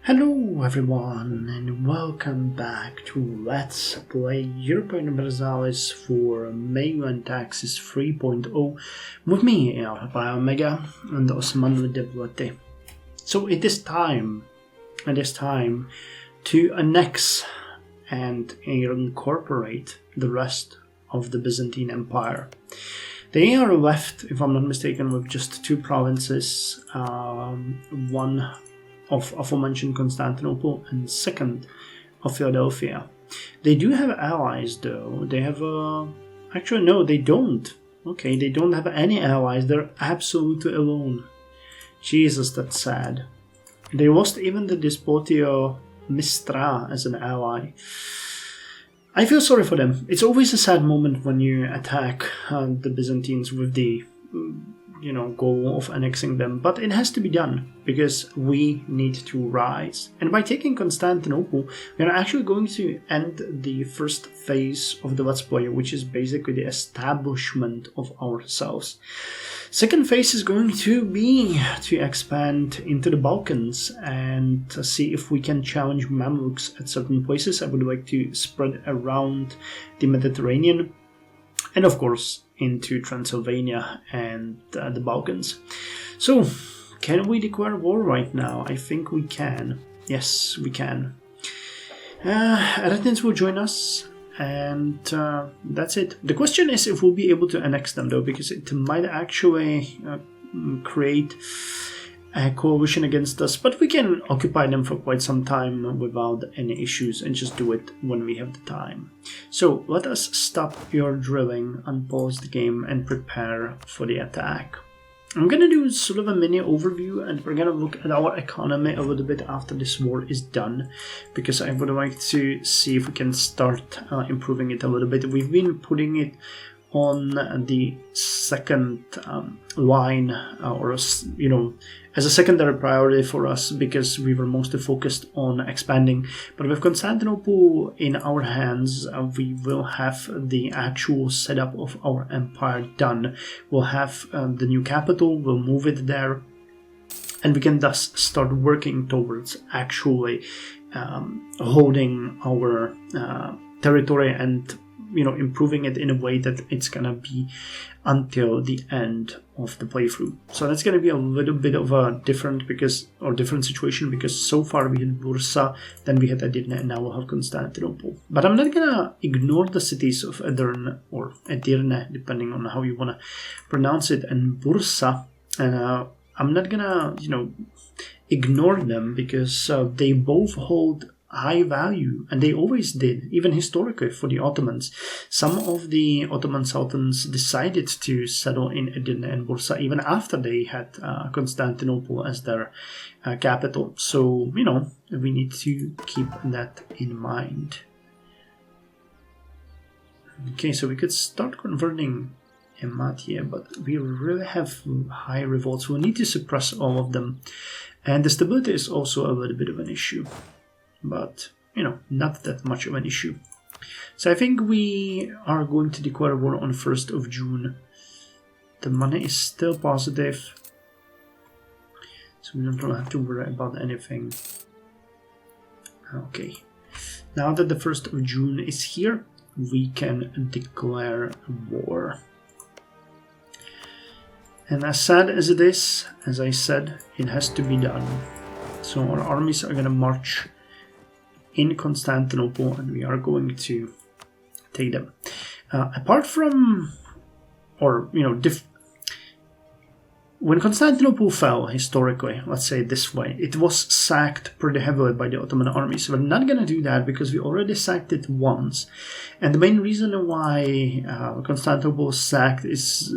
Hello everyone and welcome back to Let's Play Europa Universalis for MEIOU and Taxes 3.0 with me, Omega, and Ottoman with Devlet-i. So it is time to annex and incorporate the rest of the Byzantine Empire. They are left, if I'm not mistaken, with just two provinces, one of aforementioned Constantinople and second of Philadelphia. They do have allies though. They have actually no, they don't. Okay, they don't have any allies. They're absolutely alone. Jesus, that's sad. They lost even the Despotio Mistra as an ally. I feel sorry for them. It's always a sad moment when you attack the Byzantines with the goal of annexing them, but it has to be done because we need to rise. And by taking Constantinople, we are actually going to end the first phase of the Let's Play, which is basically the establishment of ourselves. Second phase is going to be to expand into the Balkans and to see if we can challenge Mamluks at certain places. I would like to spread around the Mediterranean and of course into Transylvania and the Balkans. So, can we declare war right now? I think we can. Yes, we can. Eretins will join us, and that's it. The question is if we'll be able to annex them, though, because it might actually create a coalition against us, but we can occupy them for quite some time without any issues and just do it when we have the time. So let us stop your drilling, unpause the game and prepare for the attack. I'm gonna do sort of a mini overview and we're gonna look at our economy a little bit after this war is done, because I would like to see if we can start improving it a little bit. We've been putting it on the second line, as a secondary priority for us because we were mostly focused on expanding. But with Constantinople in our hands, we will have the actual setup of our empire done. We'll have the new capital, we'll move it there, and we can thus start working towards actually holding our territory and improving it in a way that it's gonna be until the end of the playthrough. So that's gonna be a little bit of a different situation because so far we had Bursa, then we had Edirne, and now we'll have Constantinople. But I'm not gonna ignore the cities of Edirne or Edirne, depending on how you wanna pronounce it, and Bursa, and I'm not gonna ignore them because they both hold high value, and they always did, even historically for the Ottomans. Some of the Ottoman sultans decided to settle in Edirne and Bursa even after they had Constantinople as their capital. So, we need to keep that in mind. Okay, so we could start converting Ematia, but we really have high revolts. We'll need to suppress all of them. And the stability is also a little bit of an issue. But, not that much of an issue. So I think we are going to declare war on 1st of June. The money is still positive, so we don't have to worry about anything. Okay. Now that the 1st of June is here, we can declare war. And as sad as it is, as I said, it has to be done. So our armies are going to march in Constantinople, and we are going to take them. Apart from, when Constantinople fell historically, let's say it this way, it was sacked pretty heavily by the Ottoman army. So we're not going to do that because we already sacked it once. And the main reason why Constantinople was sacked is,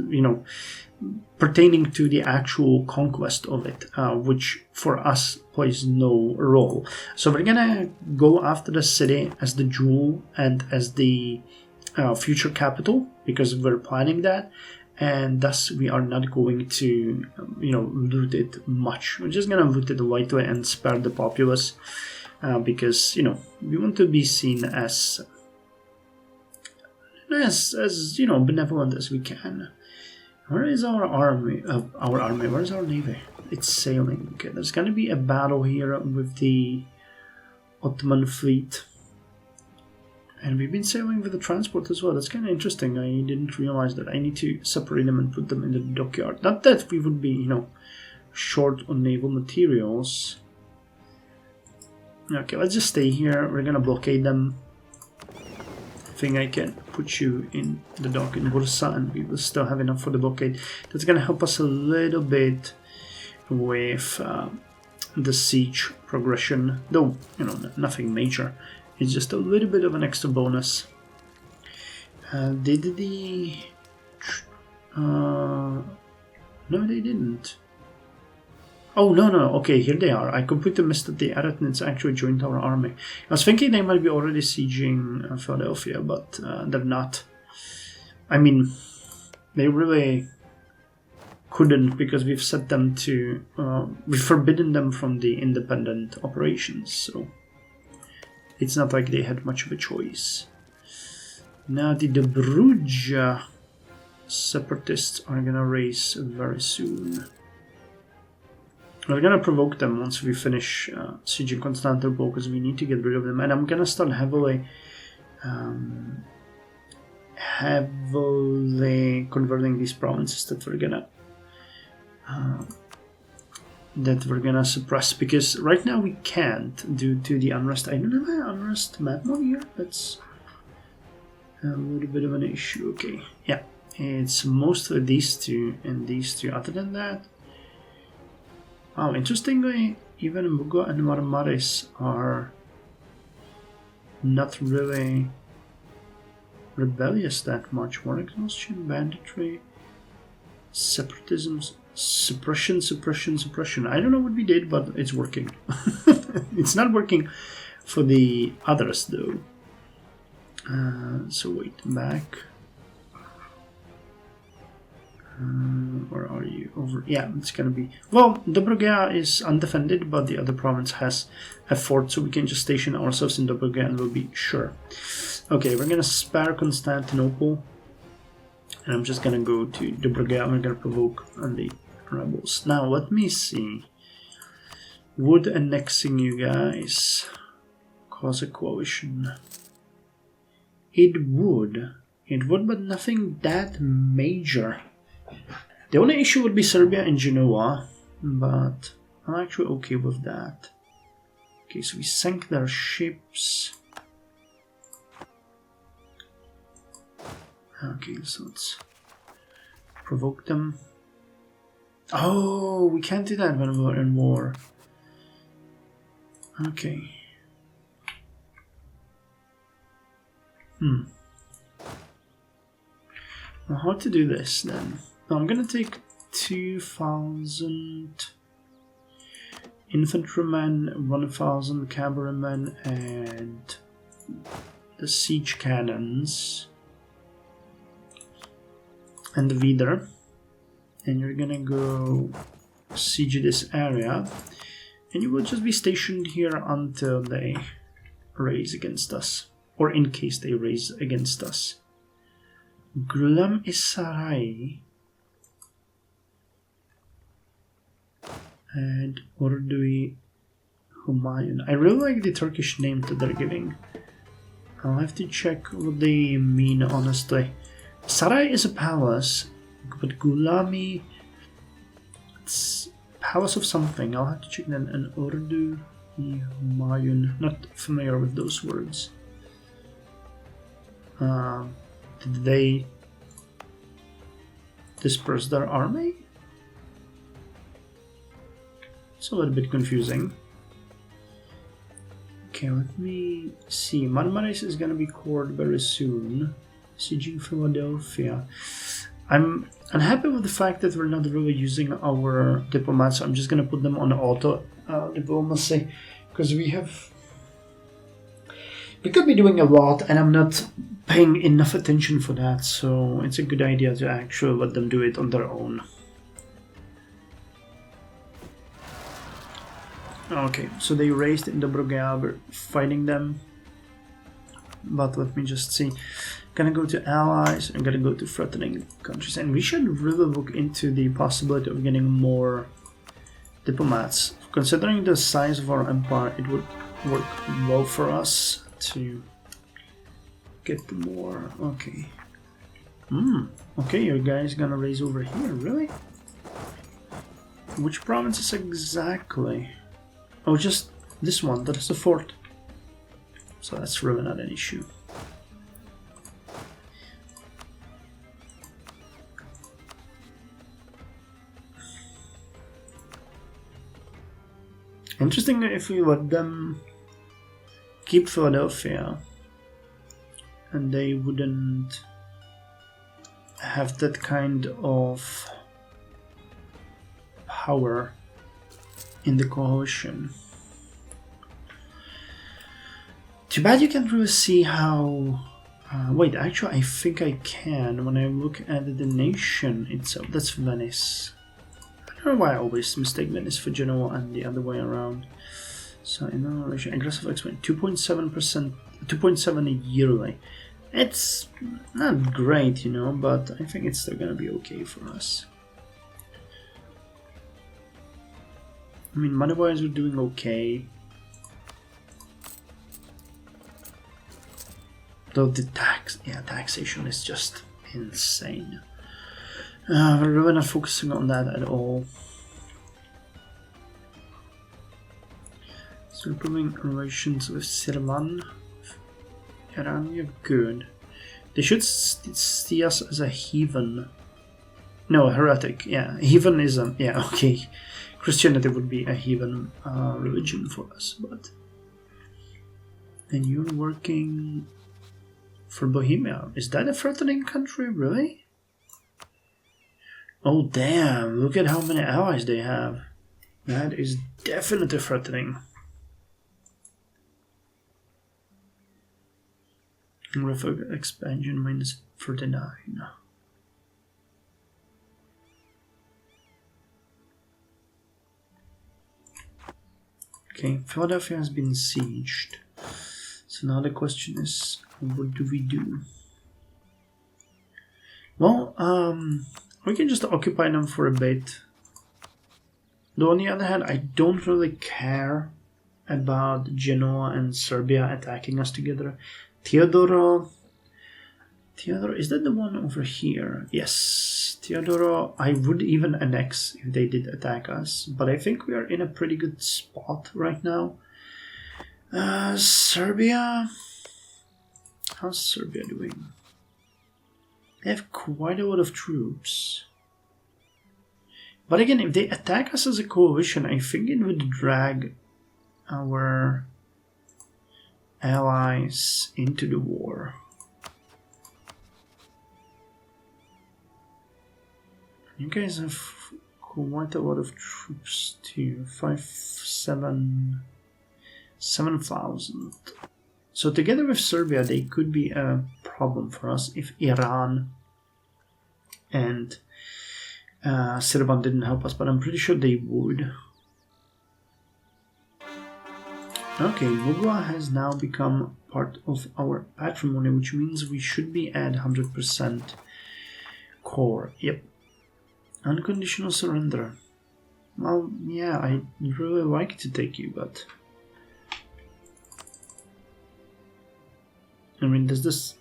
pertaining to the actual conquest of it, which for us plays no role. So we're gonna go after the city as the jewel and as the future capital because we're planning that, and thus we are not going to loot it much. We're just gonna loot it lightly and spare the populace because we want to be seen as benevolent as we can. Where is our army? Where's our navy? It's sailing. Okay, there's gonna be a battle here with the Ottoman fleet. And we've been sailing with the transport as well. That's kind of interesting. I didn't realize that. I need to separate them and put them in the dockyard. Not that we would be, short on naval materials. Okay, let's just stay here. We're gonna blockade them. I think I can put you in the dock in Bursa and we will still have enough for the blockade. That's gonna help us a little bit with the siege progression. Though, nothing major. It's just a little bit of an extra bonus. Did the... no, they didn't. Oh, no, okay, here they are. I completely missed that the Aratnids actually joined our army. I was thinking they might be already sieging Philadelphia, but they're not. I mean, they really couldn't because we've set them to... we've forbidden them from the independent operations, so... It's not like they had much of a choice. Now the Dobruja separatists are gonna raise very soon. We're gonna provoke them once we finish sieging Constantinople because we need to get rid of them. And I'm gonna start heavily converting these provinces that we're gonna suppress, because right now we can't due to the unrest. I don't have an unrest map on here. That's a little bit of an issue. Okay, yeah, it's mostly these two and these two. Other than that, wow, interestingly, even Mugo and Marmaris are not really rebellious that much. War exhaustion, banditry, separatism. Suppression. I don't know what we did, but it's working. It's not working for the others, though. So wait, back. Where are you? Over. Yeah, it's gonna be... Well, Dobruja is undefended, but the other province has a fort, so we can just station ourselves in Dobruja and we'll be sure. Okay, we're gonna spare Constantinople. And I'm just gonna go to Dobruja and we're gonna provoke on the rebels. Now let me see. Would annexing you guys cause a coalition? It would, but nothing that major. The only issue would be Serbia and Genoa, but I'm actually okay with that. Okay, so we sank their ships. Okay, so let's provoke them. Oh, we can't do that when we're in war. Okay. Well, how to do this then? I'm gonna take 2,000 infantrymen, 1,000 cavalrymen, and the siege cannons. And the Vidar, and you're gonna go siege this area, and you will just be stationed here until they raise against us, or in case they raise against us. Gulam Isarai and Ordui Humayun. I really like the Turkish name that they're giving. I'll have to check what they mean, honestly. Sarai is a palace, but Gulami, it's palace of something. I'll have to check that. And Ordu Humayun, not familiar with those words. Did they disperse their army? It's a little bit confusing. Okay, let me see. Marmaris is gonna be cored very soon. Sieging Philadelphia. I'm unhappy with the fact that we're not really using our diplomats, so I'm just gonna put them on auto diplomacy, because we could be doing a lot and I'm not paying enough attention for that, so it's a good idea to actually let them do it on their own. Okay, so they raised in Dobruja, we're fighting them, but let me just see. Gonna go to allies. I'm gonna go to threatening countries, and we should really look into the possibility of getting more diplomats. Considering the size of our empire, it would work well for us to get more. Okay. Okay, you guys gonna raise over here, really? Which provinces exactly? Oh, just this one. That is a fort. So that's really not an issue. Interesting if we let them keep Philadelphia and they wouldn't have that kind of power in the coalition. Too bad you can't really see how... wait, actually I think I can when I look at the nation itself. That's Venice. I don't know why I always mistake Venice for Genoa and the other way around. So in relation, aggressive expansion, 2.7%, 2.7 yearly. It's not great, you know, but I think it's still gonna be okay for us. I mean, money-wise, we're doing okay. Though the taxation is just insane. We're really not focusing on that at all. So improving relations with Sirvan. Iran, you're good. They should see us as a heathen. No, a heretic. Yeah, heathenism. Yeah, okay. Christianity would be a heathen religion for us, but... And you're working for Bohemia. Is that a threatening country, really? Oh damn, look at how many allies they have. That is definitely threatening. Reworked expansion minus 39. Okay, Philadelphia has been sieged. So now the question is, what do we do? Well, we can just occupy them for a bit. Though on the other hand, I don't really care about Genoa and Serbia attacking us together. Teodoro, is that the one over here? Yes, Teodoro, I would even annex if they did attack us, but I think we are in a pretty good spot right now. Serbia, how's Serbia doing? They have quite a lot of troops. But again, if they attack us as a coalition, I think it would drag our allies into the war. You guys have quite a lot of troops too. 7,000. So together with Serbia, they could be a problem for us if Iran and Serban didn't help us, but I'm pretty sure they would. Okay, Mugwa has now become part of our patrimony, which means we should be at 100% core. Yep. Unconditional surrender. Well, yeah, I'd really like to take you, but... I mean, does this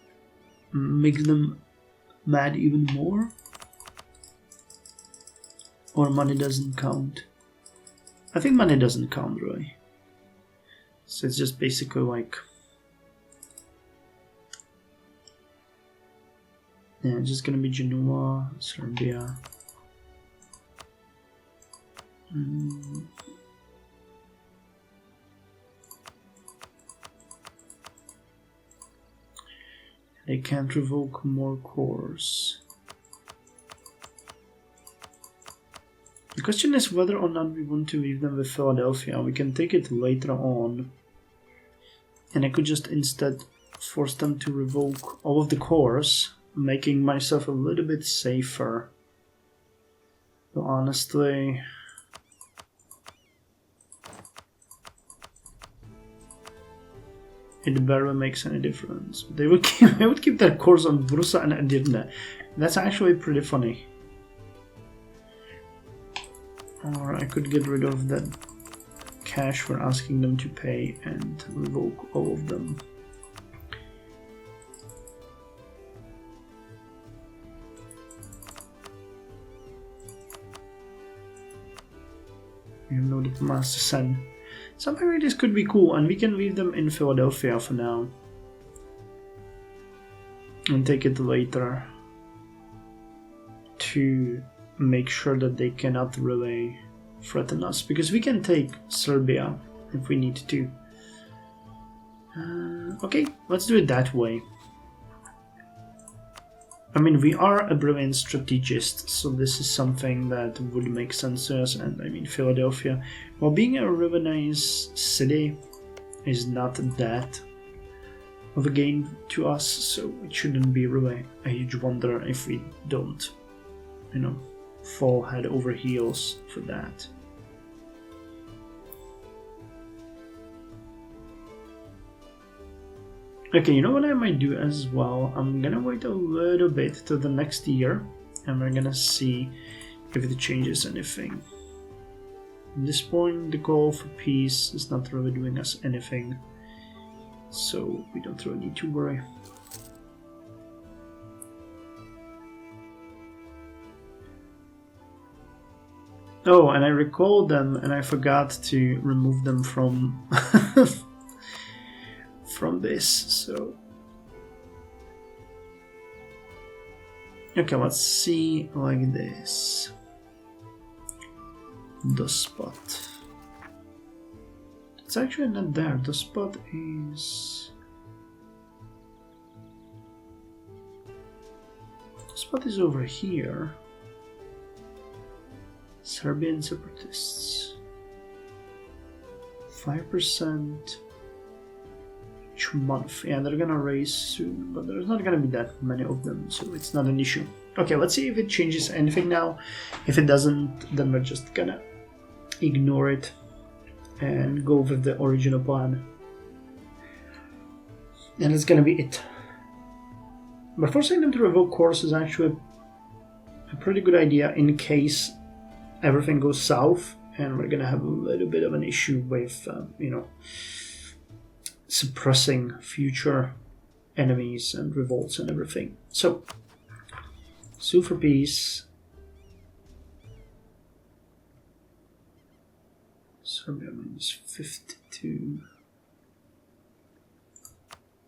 make them mad even more? Or money doesn't count? I think money doesn't count, really. So it's just basically like... Yeah, it's just gonna be Genoa, Serbia. They can't revoke more cores. The question is whether or not we want to leave them with Philadelphia. We can take it later on. And I could just instead force them to revoke all of the cores, making myself a little bit safer. So honestly... it barely makes any difference. They would keep their course on Bursa and Edirne. That's actually pretty funny. Or I could get rid of that cash for asking them to pay and revoke all of them. We have no diplomats to send. So maybe this could be cool, and we can leave them in Philadelphia for now. And take it later to make sure that they cannot really threaten us, because we can take Serbia if we need to. Okay, let's do it that way. I mean, we are a brilliant strategist, so this is something that would make sense to us. And I mean, Philadelphia, while being a really nice city, is not that of a gain to us, so it shouldn't be really a huge wonder if we don't, you know, fall head over heels for that. Okay, you know what I might do as well? I'm gonna wait a little bit till the next year, and we're gonna see if it changes anything. At this point, the call for peace is not really doing us anything, so we don't really need to worry. Oh, and I recalled them, and I forgot to remove them from from this, so okay, let's see like this. The spot, it's actually not there. The spot is over here. Serbian separatists, 5% each month. Yeah, they're gonna raise soon, but there's not gonna be that many of them, so it's not an issue. Okay, let's see if it changes anything now. If it doesn't, then we're just gonna ignore it and go with the original plan. And it's gonna be it. But forcing them to revoke course is actually a pretty good idea in case everything goes south and we're gonna have a little bit of an issue with, you know, suppressing future enemies and revolts and everything. So, sue for peace. Serbia minus 52.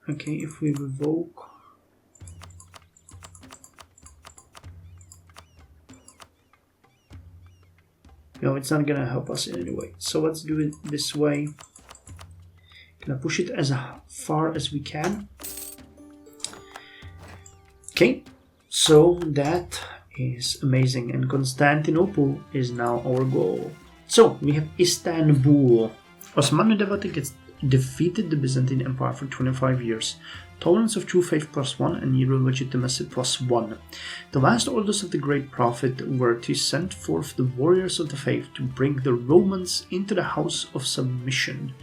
Okay, if we revoke, no, it's not gonna help us in any way. So let's do it this way. Gonna push it as far as we can. Okay, so that is amazing, and Constantinople is now our goal. So we have Istanbul. Osmanli Devlet defeated the Byzantine Empire for 25 years. Tolerance of true faith +1 and Euro legitimacy +1. The last orders of the Great Prophet were to send forth the warriors of the faith to bring the Romans into the house of submission.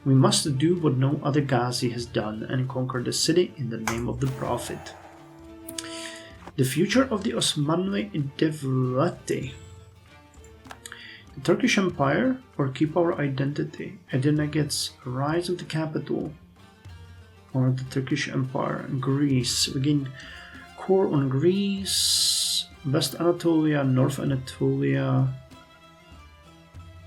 We must do what no other Ghazi has done and conquer the city in the name of the Prophet. The future of the Osmanli Devleti. The Turkish Empire, or keep our identity. Edirne gets rise of the capital, or the Turkish Empire. Greece, we gain core on Greece, West Anatolia, North Anatolia,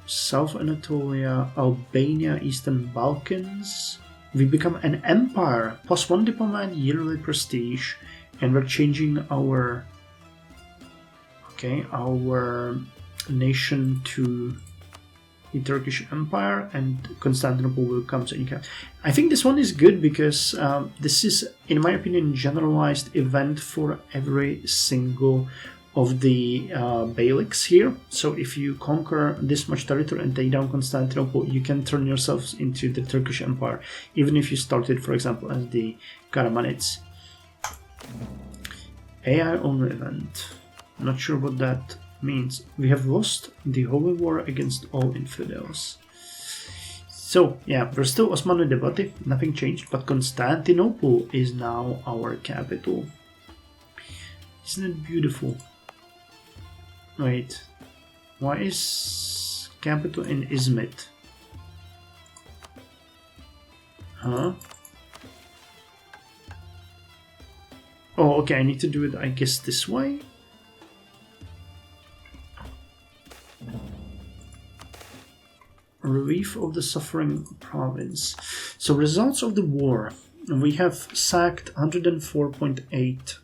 South Anatolia, Albania, Eastern Balkans. We become an empire, +1 diplomat, yearly prestige, and we're changing our nation to the Turkish Empire, and Constantinople will come. So I think this one is good because this is, in my opinion, generalized event for every single of the Beyliks here. So if you conquer this much territory and take down Constantinople, you can turn yourselves into the Turkish Empire, even if you started, for example, as the Karamanids. AI only event. I'm not sure what that means. We have lost the holy war against all infidels. So, yeah, we're still Osmanlı Devleti, nothing changed, but Constantinople is now our capital. Isn't it beautiful? Wait, why is capital in Izmit? Huh? Oh, okay, I need to do it, I guess, this way? Relief of the suffering province. So, results of the war. We have sacked 104.8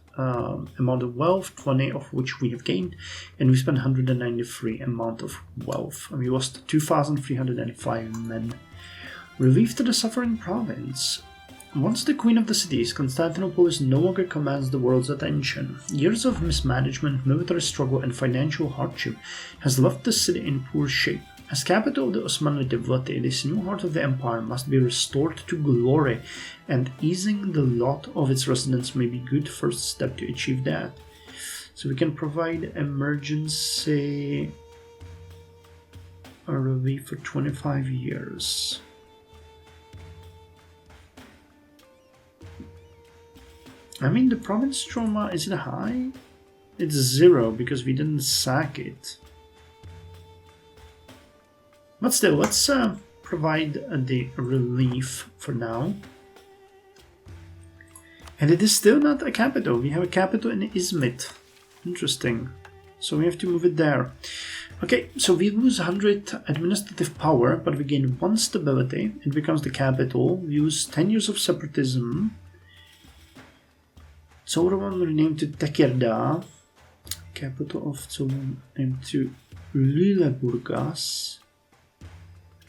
amount of wealth, 20 of which we have gained, and we spent 193 amount of wealth. And we lost 2,395 men. Relief to the suffering province. Once the queen of the cities, Constantinople no longer commands the world's attention. Years of mismanagement, military struggle, and financial hardship has left the city in poor shape. As capital of the Osmanlı Devleti, this new heart of the empire must be restored to glory, and easing the lot of its residents may be a good first step to achieve that. So we can provide emergency relief for 25 years. I mean, the province trauma, is it high? It's 0 because we didn't sack it. But still, let's provide the relief for now. And it is still not a capital. We have a capital in Izmit. Interesting. So we have to move it there. Okay, so we lose 100 administrative power, but we gain 1 stability. It becomes the capital. We use 10 years of separatism. Ottoman renamed to Tekirdağ. Capital of Ottoman named to Lüleburgaz.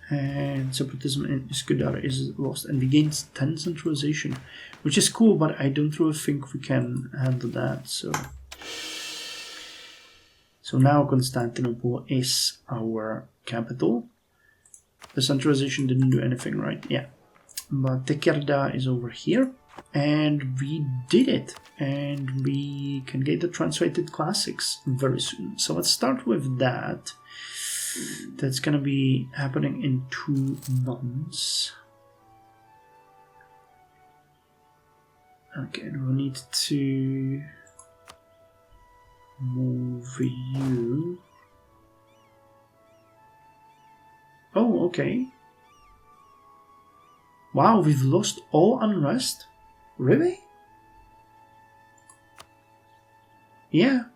And separatism in Üsküdar is lost, and we gain 10 centralization, which is cool, but I don't really think we can handle that. So now Constantinople is our capital. The centralization didn't do anything, right? Yeah, but Tekirdağ is over here, and we did it, and we can get the translated classics very soon. So let's start with that. That's gonna be happening in 2 months. Okay, we'll need to move you. Oh, okay. Wow, we've lost all unrest? Really? Yeah.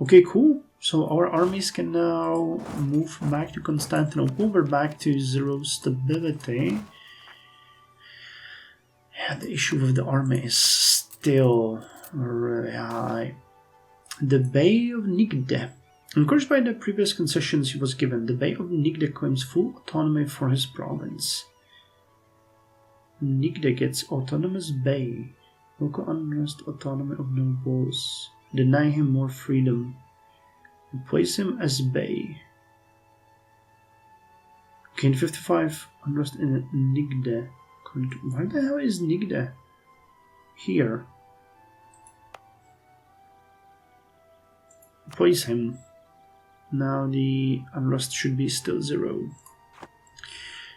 Okay, cool. So our armies can now move back to Constantinople. We're back to 0 stability. Yeah, the issue with the army is still really high. The Bey of Nigde. Encouraged by the previous concessions he was given, the Bey of Nigde claims full autonomy for his province. Nigde gets autonomous Bey. Local unrest, autonomy of nobles. Deny him more freedom. Replace him as Bey. Gain 55 unrest in Nigde. Why the hell is Nigde here? Replace him. Now the unrest should be still 0.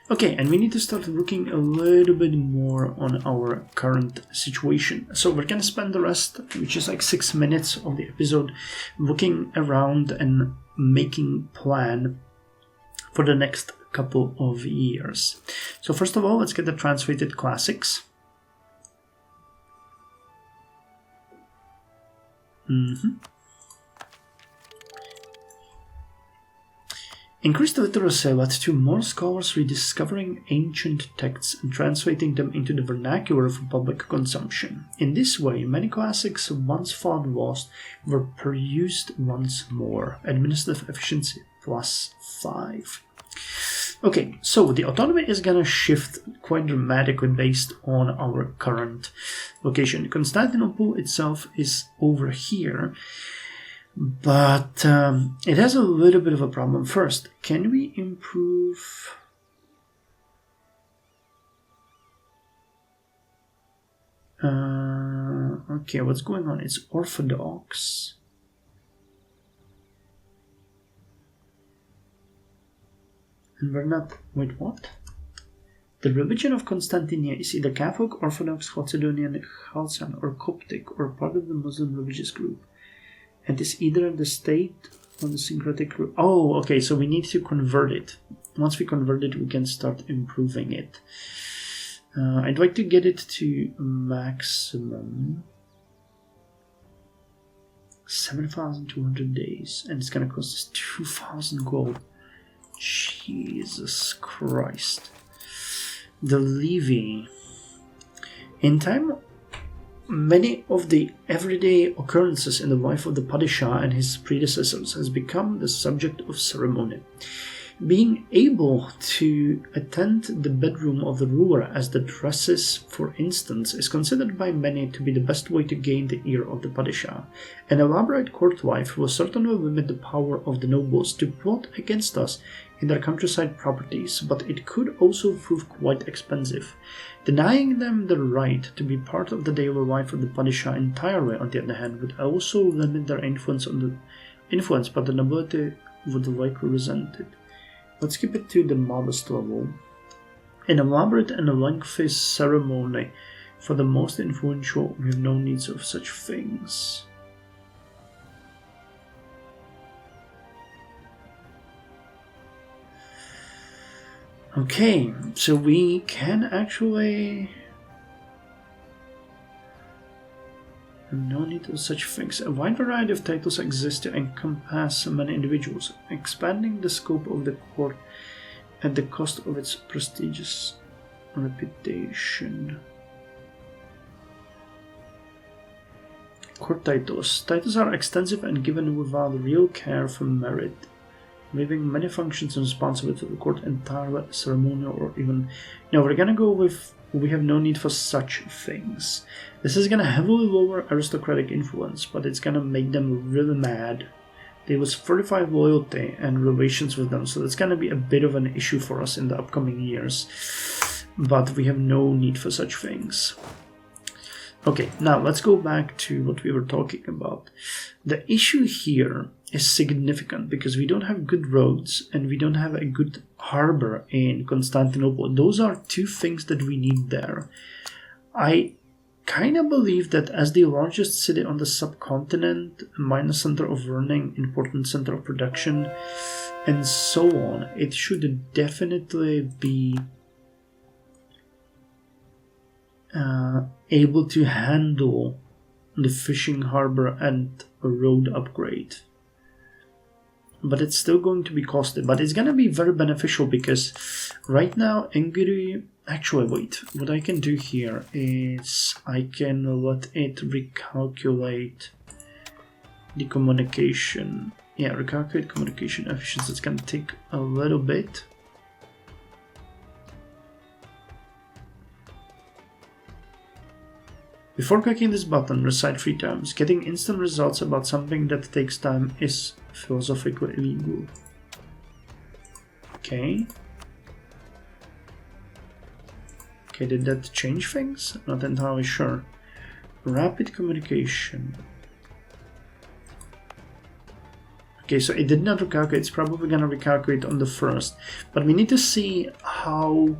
Okay, and we need to start looking a little bit more on our current situation. So we're gonna spend the rest, which is like 6 minutes of the episode, looking around and making plan for the next couple of years. So first of all, let's get the translated classics. Increased literacy led to more scholars rediscovering ancient texts and translating them into the vernacular for public consumption. In this way, many classics once thought lost were perused once more. Administrative efficiency +5. Okay, so the autonomy is gonna shift quite dramatically based on our current location. Constantinople itself is over here. But it has a little bit of a problem. First, can we improve? Okay, what's going on? It's Orthodox. And we're not... Wait, what? The religion of Constantinople is either Catholic, Orthodox, Chalcedonian, Chalcedon, or Coptic, or part of the Muslim religious group. And is either the state or the syncretic group. Oh, okay, so we need to convert it. Once we convert it, we can start improving it. I'd like to get it to maximum 7,200 days, and it's gonna cost us 2,000 gold. Jesus Christ. The levy. In time, many of the everyday occurrences in the life of the Padishah and his predecessors has become the subject of ceremony. Being able to attend the bedroom of the ruler as the dresses, for instance, is considered by many to be the best way to gain the ear of the Padishah. An elaborate court life will certainly limit the power of the nobles to plot against us in their countryside properties, but it could also prove quite expensive. Denying them the right to be part of the daily life of the Padishah entirely, on the other hand, would also limit their influence, but the nobility would likely resent it. Let's keep it to the modest level. An elaborate and lengthy ceremony for the most influential, we have no needs of such things. Okay, so we can actually... No need of such things. A wide variety of titles exist to encompass many individuals, expanding the scope of the court at the cost of its prestigious reputation. Court titles. Titles are extensive and given without real care for merit, leaving many functions and responsibility to the court entirely ceremonial or even... No, we're gonna go with we have no need for such things. This is gonna heavily lower aristocratic influence, but it's gonna make them really mad. There was 45 loyalty and relations with them, so that's gonna be a bit of an issue for us in the upcoming years. But we have no need for such things. Okay, now let's go back to what we were talking about. The issue here is significant because we don't have good roads and we don't have a good harbor in Constantinople. Those are two things that we need there. I kind of believe that as the largest city on the subcontinent, minor center of learning, important center of production, and so on, it should definitely be able to handle the fishing harbor and a road upgrade. But it's still going to be costly, but it's going to be very beneficial because right now Engiri... Actually, wait, what I can do here is I can let it recalculate the communication. Yeah, recalculate communication efficiency. It's going to take a little bit. Before clicking this button, recite 3 times. Getting instant results about something that takes time is philosophically illegal. Okay. Okay, did that change things? Not entirely sure. Rapid communication. Okay, so it did not recalculate. It's probably going to recalculate on the first. But we need to see how...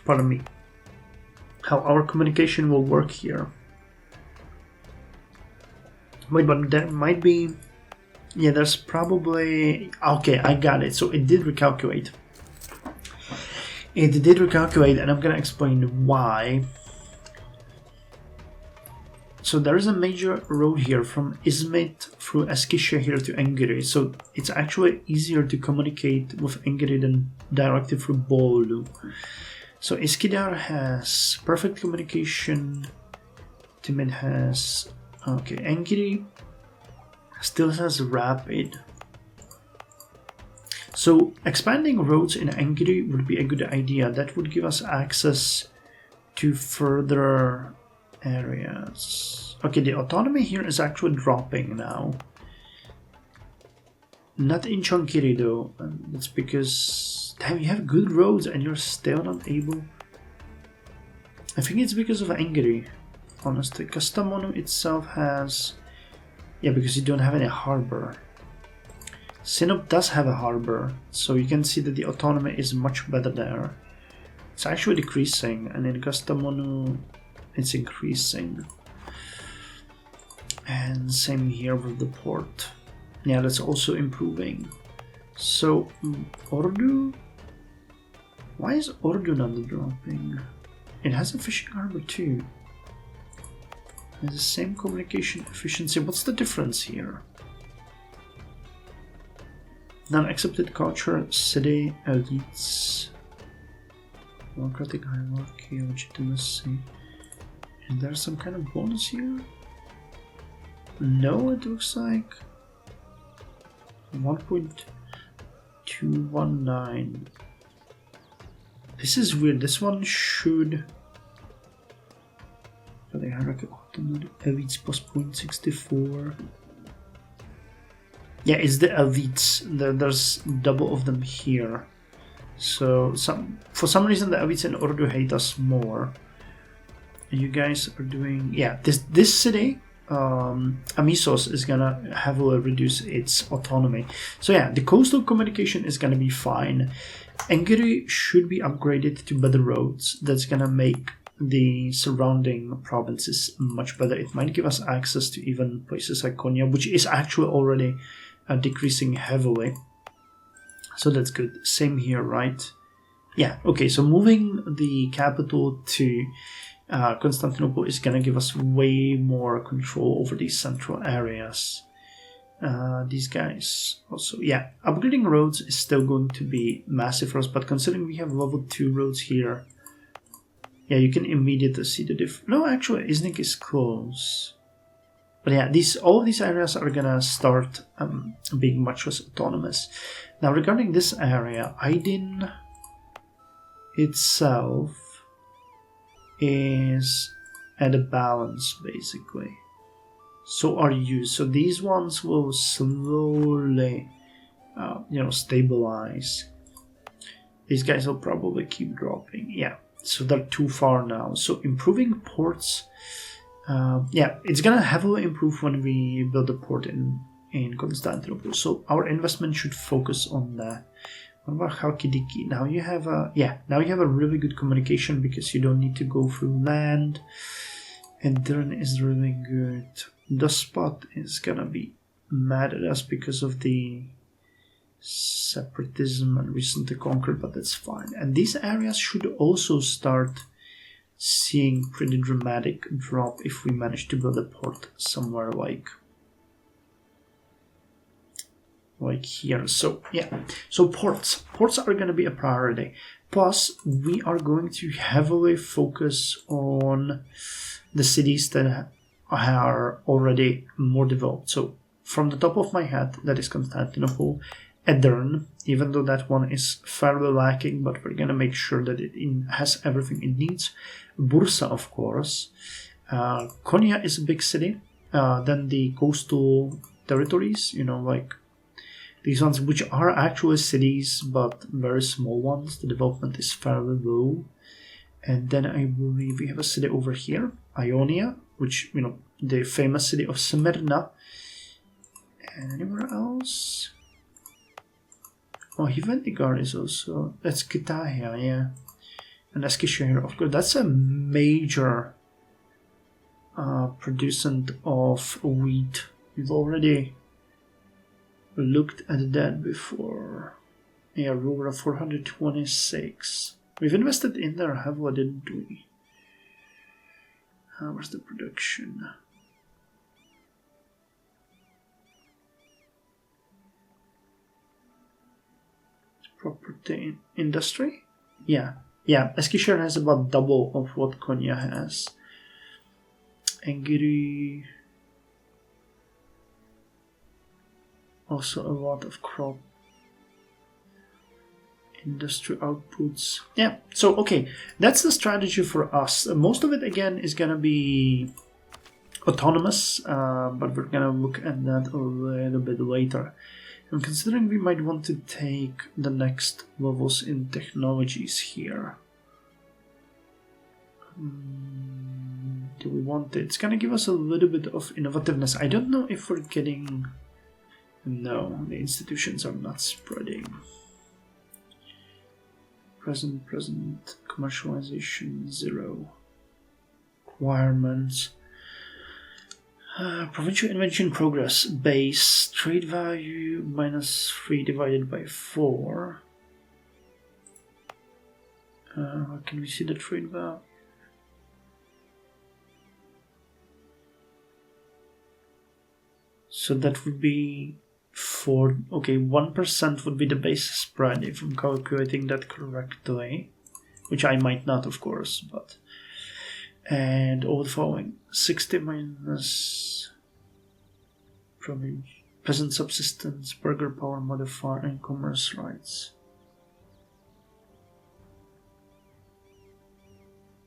Pardon me. How our communication will work here. Wait, but there might be... Yeah, there's probably... Okay, I got it. So it did recalculate. It did recalculate, and I'm gonna explain why. So there is a major road here from Izmit through Eskişehir here to Engiri. So it's actually easier to communicate with Engiri than directly through Bolu. So Iskidar has perfect communication. Timid has... Okay, Engiri still has rapid. So expanding roads in Engiri would be a good idea. That would give us access to further areas. Okay, the autonomy here is actually dropping now. Not in Chankiri though. That's because... Damn, you have good roads and you're still not able... I think it's because of Engiri, honestly. Kastamonu itself has... Yeah, because you don't have any harbor. Sinop does have a harbor, so you can see that the autonomy is much better there. It's actually decreasing, and in Kastamonu it's increasing. And same here with the port. Yeah, that's also improving. So, Ordu? Why is Ordu not dropping? It has a fishing harbor too. It has the same communication efficiency. What's the difference here? Non-accepted culture, city, elites, democratic hierarchy, legitimacy. Is there some kind of bonus here? No, it looks like 1.219. This is weird. This one should. For the hierarchy, Ottoman elites plus 0.64. Yeah, it's the elites. There's double of them here. So for some reason the elites in Urdu hate us more. You guys are doing, yeah. This city, Amisos, is gonna heavily reduce its autonomy. So yeah, the coastal communication is gonna be fine. Engiri should be upgraded to better roads. That's gonna make the surrounding provinces much better. It might give us access to even places like Konya, which is actually already decreasing heavily. So that's good. Same here, right? Yeah, okay, so moving the capital to Constantinople is gonna give us way more control over these central areas. These guys also, yeah, upgrading roads is still going to be massive for us, but considering we have level 2 roads here, yeah, you can immediately see the difference. No, actually, Iznik is close. But yeah, all of these areas are gonna start being much less autonomous. Now, regarding this area, Aydin itself is at a balance, basically. So are you. So these ones will slowly, stabilize. These guys will probably keep dropping. Yeah, so they're too far now. So improving ports, yeah, it's gonna heavily improve when we build a port in Constantinople. So our investment should focus on that. What about Halkidiki? Now you have a really good communication because you don't need to go through land. And Dern is really good. The spot is gonna be mad at us because of the separatism and recently conquered, but that's fine. And these areas should also start seeing pretty dramatic drop if we manage to build a port somewhere like here. So yeah, so ports are going to be a priority. Plus we are going to heavily focus on the cities that are already more developed. So from the top of my head, that is Constantinople, Edirne, even though that one is fairly lacking, but we're going to make sure that it has everything it needs. Bursa, of course. Konya is a big city. Then the coastal territories, like these ones, which are actually cities, but very small ones. The development is fairly low. And then I believe we have a city over here, Ionia, which, the famous city of Smyrna. And anywhere else? Oh, Hivendigar is also, that's Kütahya, yeah. And Eskişehir, of course, that's a major producent of wheat. We've already looked at that before. Yeah, Rura 426. We've invested in there heavily, didn't we? Where's the production? Property industry? Yeah. Eskişehir has about double of what Konya has. Engiri. Also a lot of crop industry outputs. Yeah, so okay, that's the strategy for us. Most of it again is gonna be autonomous, but we're gonna look at that a little bit later. And considering we might want to take the next levels in technologies here. Do we want it? It's gonna give us a little bit of innovativeness. I don't know if we're getting No, the institutions are not spreading. Present, commercialization, 0. Requirements. Provincial invention progress, base, trade value, -3 divided by 4. Can we see the trade value? So that would be 4. Okay, 1% would be the base spread if I'm calculating that correctly, which I might not, of course, but. And all the following: 60 minus peasant subsistence, burger power modifier, and commerce rights.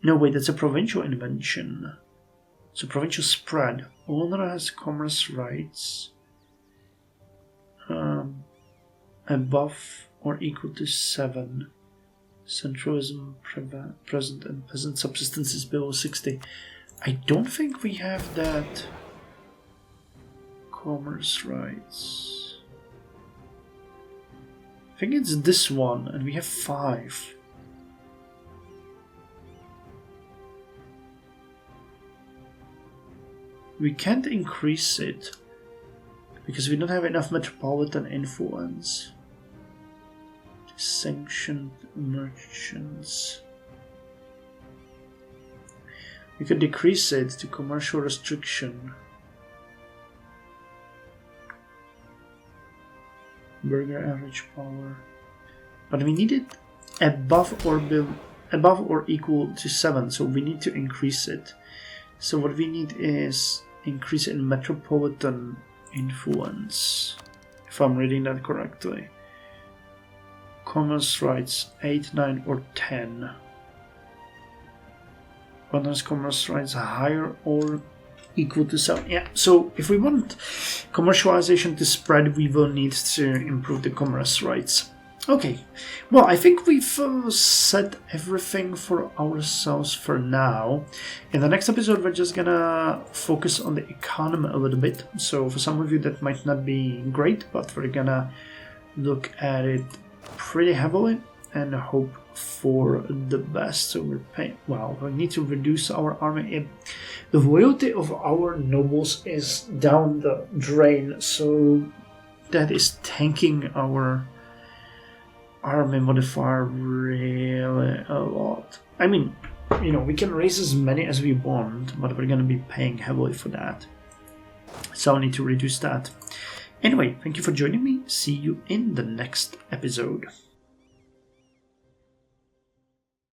No, wait, that's a provincial invention. So provincial spread. Owner has commerce rights above or equal to 7. Centralism present and peasant subsistence is below 60. I don't think we have that commerce rights. I think it's this one, and we have 5. We can't increase it because we don't have enough metropolitan influence. Sanctioned merchants. We could decrease it to commercial restriction. Burger average power. But we need it above or equal to 7, so we need to increase it. So what we need is increase in metropolitan influence, if I'm reading that correctly. Commerce rights 8, 9, or 10. One has commerce rights higher or equal to 7. Yeah, so if we want commercialization to spread, we will need to improve the commerce rights. Okay, well, I think we've said everything for ourselves for now. In the next episode, we're just gonna focus on the economy a little bit. So for some of you, that might not be great, but we're gonna look at it pretty heavily and hope for the best. So we need to reduce our army. The loyalty of our nobles is down the drain, so that is tanking our army modifier really a lot. I mean, we can raise as many as we want, but we're gonna be paying heavily for that. So I need to reduce that. Anyway, thank you for joining me. See you in the next episode.